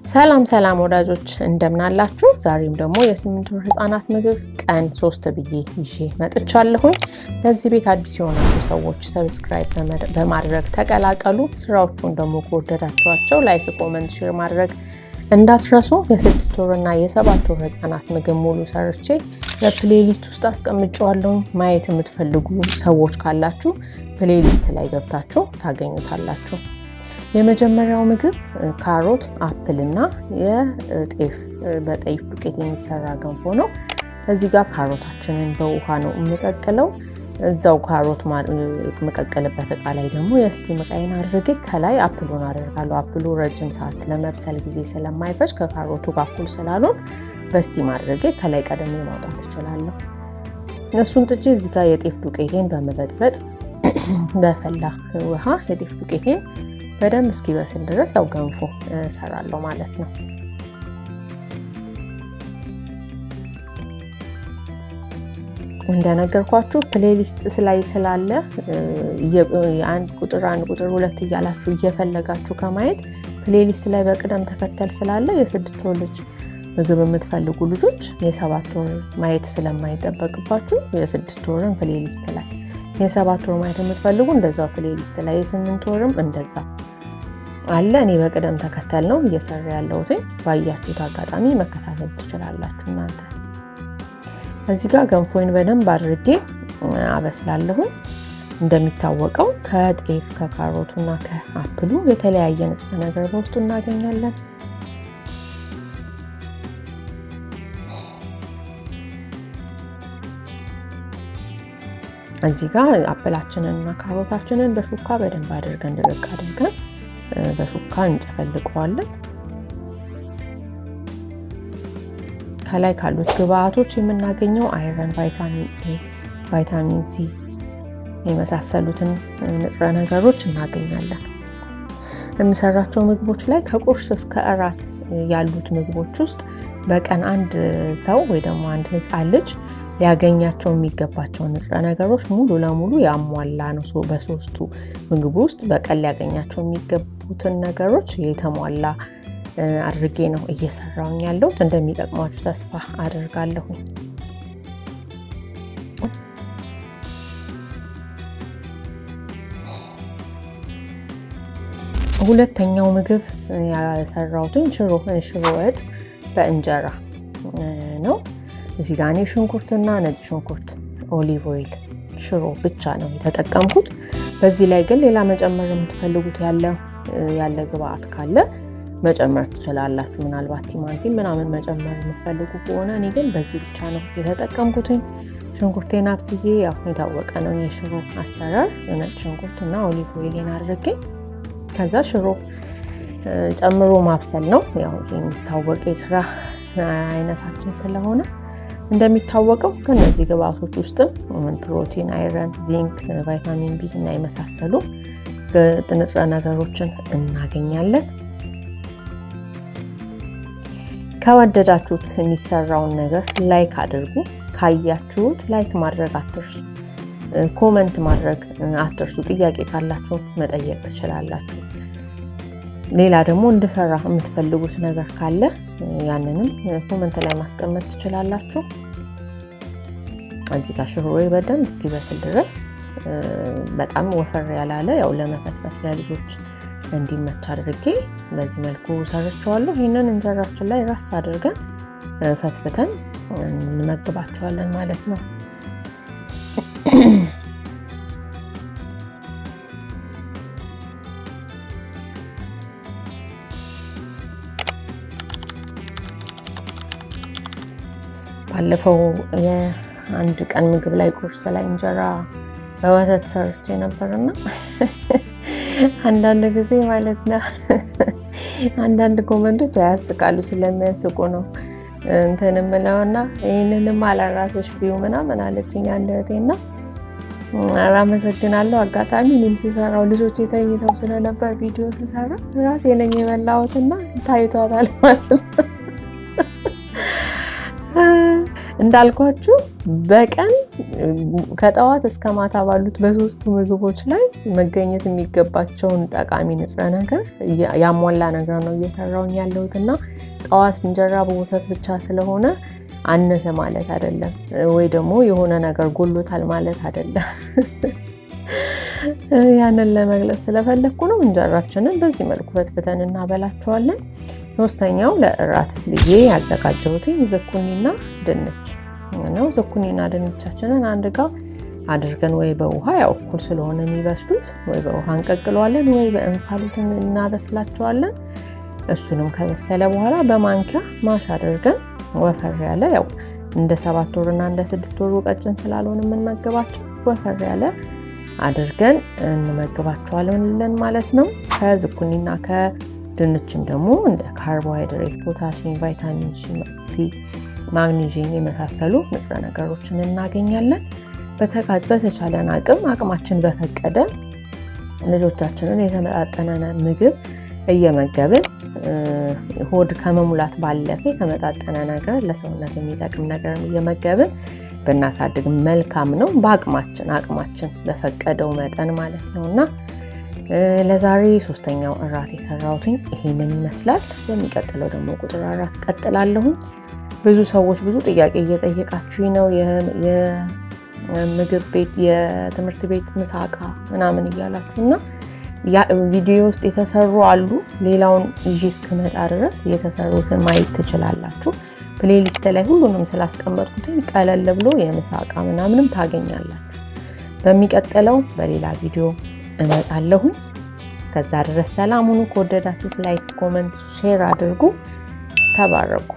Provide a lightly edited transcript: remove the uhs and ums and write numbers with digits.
ሰላም ሰላም ወዳጆች እንደምን አላችሁ? ዛሬም ደግሞ የ8 ወር ህፃናት ምግብ ቀን 3 ብዬ ይዤ መጥቻለሁኝ። ለዚህ ቤት አዲስ የሆናችሁ ሰዎች ሰብስክራይብ በማድረግ ተቀላቀሉ። ስራዎቹን ደግሞ ከወደዳችኋቸው ላይክ፣ ኮሜንት፣ ሼር ማድረግ እንዳትረሱ። የ6 ወርና የ7 ወር ህፃናት ምግብ ሙሉ ሰርቼ በፕሌሊስት ውስጥ አስቀምጬዋለሁኝ። ማየት የምትፈልጉ ሰዎች ካላችሁ ፕሌሊስት ላይ ገብታችሁ ታገኙታላችሁ። የመጀመሪያው ምግብ ካሮት፣ አፕል እና በጤፍ ዱቄት የሚሰራ ገንፎ ነው። እዚህ ጋር ካሮታችንን በውሃ ነው የምቀቅለው። እዛው ካሮት የምቀቅልበት እቃ ላይ ደግሞ የስቲም እቃዬን አድርጌ ከላይ አፕሉን አደርጋለሁ። አፕሉ ረጅም ሰዓት ለመብሰል ጊዜ ስለማይፈጅ ከካሮቱ ጋር እኩል ስላልሆን በስቲም አድርጌ ከላይ ቀድሜ ማውጣት እችላለሁ። እሱን ጥጄ እዚህ ጋር የጤፍ ዱቄቴን በመበጥበጥ በፈላ ውሃ የጤፍ ዱቄቴን በደንብ እስኪበስል ድረስ ያው ገንፎ እሰራለሁ ማለት ነው። እንደነገርኳችሁ ፕሌሊስት ላይ ስላለ አንድ ቁጥር 2 እያላችሁ እየፈለጋችሁ ከማየት ፕሌሊስት ላይ በቅደም ተከተል ስላለ የ6 ወር ልጅ ምግብ የምትፈልጉ ልጆች የ7 ወር ማየት ስለማይጠበቅባችሁ የ6 ወርን ፕሌሊስት ላይ፣ የ7 ወር ማየት የምትፈልጉ እንደዛው ፕሌሊስት ላይ፣ የ8 ወርም እንደዛ አለ። እኔ በቅደም ተከተል ነው እየሰራ ያለሁት። ባያችሁት አጋጣሚ መከታተል ትችላላችሁ እናንተ። እዚህ ጋር ገንፎዬን በደንብ አድርጌ አበስላለሁ። እንደሚታወቀው ከጤፍ ከካሮቱና ከአፕሉ የተለያየ ንጥረ ነገር በውስጡ እናገኛለን። እዚህ ጋር አፕላችንንና ካሮታችንን በሹካ በደንብ አድርገን ድርቅ አድርገን በሹካ እንጨፈልቀዋለን። ከላይ ካሉት ግብአቶች የምናገኘው አይረን፣ ቫይታሚን ኤ፣ ቫይታሚን ሲ የመሳሰሉትን ንጥረ ነገሮች እናገኛለን። የምሰራቸው ምግቦች ላይ ከቁርስ እስከ እራት ያሉት ምግቦች ውስጥ በቀን አንድ ሰው ወይ ደግሞ አንድ ህፃን ልጅ ሊያገኛቸው የሚገባቸው ንጥረ ነገሮች ሙሉ ለሙሉ ያሟላ ነው። በሶስቱ ምግብ ውስጥ በቀን ሊያገኛቸው የሚገቡትን ነገሮች የተሟላ አድርጌ ነው እየሰራሁኝ ያለሁት። እንደሚጠቅማችሁ ተስፋ አደርጋለሁ። ሁለተኛው ምግብ ያሰራሁትን ሽሮ ወጥ በእንጀራ ነው። እዚህ ጋር እኔ ሽንኩርትና ነጭ ሽንኩርት፣ ኦሊቭ ኦይል፣ ሽሮ ብቻ ነው የተጠቀምኩት። በዚህ ላይ ግን ሌላ መጨመር የምትፈልጉት ያለ ግብአት ካለ መጨመር ትችላላችሁ። ምናልባት ቲማቲም ምናምን መጨመር የምትፈልጉ ከሆነ እኔ ግን በዚህ ብቻ ነው የተጠቀምኩትኝ። ሽንኩርቴን አብስዬ ያው የታወቀ ነው የሽሮ አሰራር። ነጭ ሽንኩርትና ኦሊቭ ኦይልን አድርጌ ከዛ ሽሮ ጨምሮ ማብሰል ነው። ያው የሚታወቅ የስራ አይነታችን ስለሆነ እንደሚታወቀው ከነዚህ ግብአቶች ውስጥ ፕሮቲን፣ አይረን፣ ዚንክ፣ ቫይታሚን ቢ እና የመሳሰሉ ንጥረ ነገሮችን እናገኛለን። ከወደዳችሁት የሚሰራውን ነገር ላይክ አድርጉ። ካያችሁት ላይክ ማድረግ አትርሱ። ኮሜንት ማድረግ አትርሱ። ጥያቄ ካላችሁ መጠየቅ ትችላላችሁ። ሌላ ደግሞ እንድሰራ የምትፈልጉት ነገር ካለ ያንንም ኮሜንት ላይ ማስቀመጥ ትችላላችሁ። እዚህ ጋር ሽሮዬ በደንብ እስኪበስል ድረስ በጣም ወፈር ያላለ ያው ለመፈትፈት ለልጆች እንዲመች አድርጌ በዚህ መልኩ ሰርቻለሁ። ይሄንን እንጀራችን ላይ ራስ አድርገን ፈትፍተን እንመግባቸዋለን ማለት ነው። ባለፈው የአንድ ቀን ምግብ ላይ ቁርስ ላይ እንጀራ በወተት ሰርቼ ነበርና አንዳንድ ጊዜ ማለት ነው አንዳንድ ኮሜንቶች ያስቃሉ። ስለሚያስቁ ነው እንትን የምለውና ይህንንም አላራሰሽ ቢዩ ምናምን አለችኝ አንድ እህቴና አመሰግናለሁ። አጋጣሚ እኔም ስሰራው ልጆች ተኝተው ስለነበር ቪዲዮ ስሰራ ራሴ ነኝ የበላሁትና ታይቷታል ማለት ነው። እንዳልኳችሁ በቀን ከጠዋት እስከ ማታ ባሉት በሶስቱ ምግቦች ላይ መገኘት የሚገባቸውን ጠቃሚ ንጥረ ነገር ያሟላ ነገር ነው እየሰራሁኝ ያለሁትና ጠዋት እንጀራ በወተት ብቻ ስለሆነ አነሰ ማለት አይደለም ወይ ደግሞ የሆነ ነገር ጎሎታል ማለት አይደለም። ያንን ለመግለጽ ስለፈለኩ ነው። እንጀራችንን በዚህ መልኩ ፈትፍተን እናበላቸዋለን። ሶስተኛው ለእራት ብዬ ያዘጋጀሁት ዝኩኒና ድንች ነው። ዝኩኒና ድንቻችንን አንድ ጋር አድርገን ወይ በውሃ ያው እኩል ስለሆነ የሚበስሉት ወይ በውሃ እንቀቅለዋለን ወይ በእንፋሎት እናበስላቸዋለን። እሱንም ከበሰለ በኋላ በማንኪያ ማሽ አድርገን ወፈር ያለ ያው እንደ 7 ወርና እንደ 6 ወር ቀጭን ስላልሆነ የምንመገባቸው ወፈር ያለ አድርገን እንመግባቸዋለን ማለት ነው። ከዝኩኒና ከድንችም ደግሞ እንደ ካርቦሃይድሬት፣ ፖታሲየም፣ ቫይታሚን ሲ፣ ማግኒዥየም የመሳሰሉ ንጥረ ነገሮችን እናገኛለን። በተቻለን አቅማችን በፈቀደ ልጆቻችንን የተመጣጠነ ምግብ እየመገብን ሆድ ከመሙላት ባለፈ የተመጣጠነ ነገር ለሰውነት የሚጠቅም ነገር እየመገብን ብናሳድግ መልካም ነው። አቅማችን በፈቀደው መጠን ማለት ነውና ለዛሬ ሶስተኛው እራት የሰራሁት ይሄንን ይመስላል። የሚቀጥለው ደግሞ ቁጥር 4 ቀጥላለሁ። ብዙ ሰዎች ብዙ ጥያቄ እየጠየቃችሁኝ ነው። የምግብ ቤት የትምህርት ቤት ምሳቃ ምናምን እያላችሁና ቪዲዮ ውስጥ የተሰሩ አሉ። ሌላውን ይዤ እስከመጣ ድረስ የተሰሩትን ማየት ትችላላችሁ። ፕሌሊስት ላይ ሁሉንም ስላስቀመጥኩት ቀለል ብሎ የምሳቃ ምናምንም ታገኛላችሁ። በሚቀጥለው በሌላ ቪዲዮ እመጣለሁ። እስከዛ ድረስ ሰላም ሁኑ። ከወደዳችሁት ላይክ፣ ኮሜንት፣ ሼር አድርጉ። ተባረኩ።